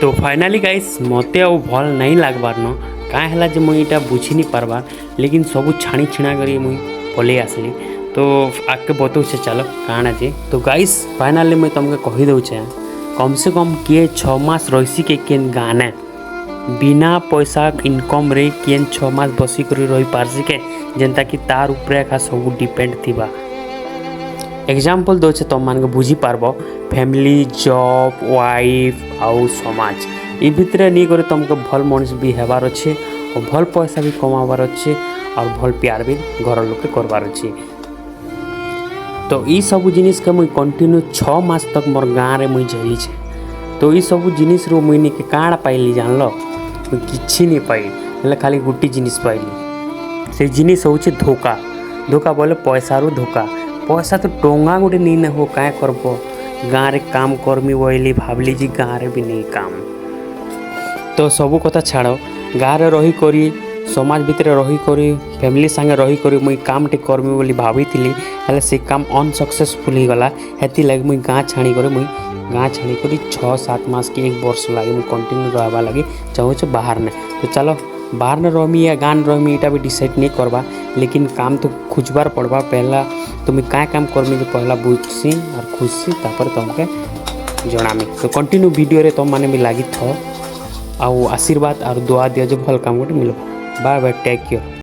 तो finally guys मते आ भल नहीं लागबार न काँ है जे मुई इटा बुझी नहीं पारबार लेकिन सबू छाणी छिणा करी मुई पलि आसली। तो आगे बताऊे चल काଣା जे तो गाइस फाइनाली मुई तुमके कही दौचे कम से कम किए 6 मास रहीसी के केन गाने बिना पैसा इनकम रे केन 6 मास बसी करी रही पारसी के जेनता कि तार ऊपर एका सब डिपेंड थिबा। एग्जाम्पल दौचे तुम मान बुझी पारब फैमिली जॉब वाइफ आउ समाज ये भितर नहीं करे तुमको भल मनीष भी हेबार अच्छे और भल पैसा भी कमाबार अच्छे और भल प्यार भी घर लोके करबार अच्छे। तो ये सब जिनिस के मुई कंटिन्यू 6 मास तक मोर गाँव रे मुई झेली छे। तो ये सब जिनिस रो मुई के काण पाइली जान लो मुई किछि नहीं पाई हेले खाली गोटी जिनिस पाइली से जिनिस होचे धोखा। धोखा बोले पैसा रो धोखा। पैसा तो टोंगा गोटे नहीं ना हो क्या करब गाँव रे काम करमी बोली भावली जी गाँव रे भी नहीं काम। तो सबू कथा छाड़ गाँव रे रही करी समाज भितर रही करी फैमिली संगे रही करी मुई काम टे करमी बोली भाभी हेले से काम अनसक्सेसफुल ही गला हेती लगे मुई गाँ छाणी करे मुई गाँ छाणी करी 6-7 मास के 1 वर्ष लगे मुई कंटिन्यू रहबा लगे चाहूँ बाहर ने। तो चलो बाहर न रही या गाँव रही यहाँ भी डिसाइड नहीं करवा लेकिन काम तो खोजबार पड़वा पहला तो मैं क्या काम करमी जो पहला बुझसी और खुशी तापर तुमके जनामी। तो कंटिन्यू वीडियो रे तुम माने भी लगी था आउ आशीर्वाद और दुआ दिया जो भल काम गोटे मिल। Bye bye take care.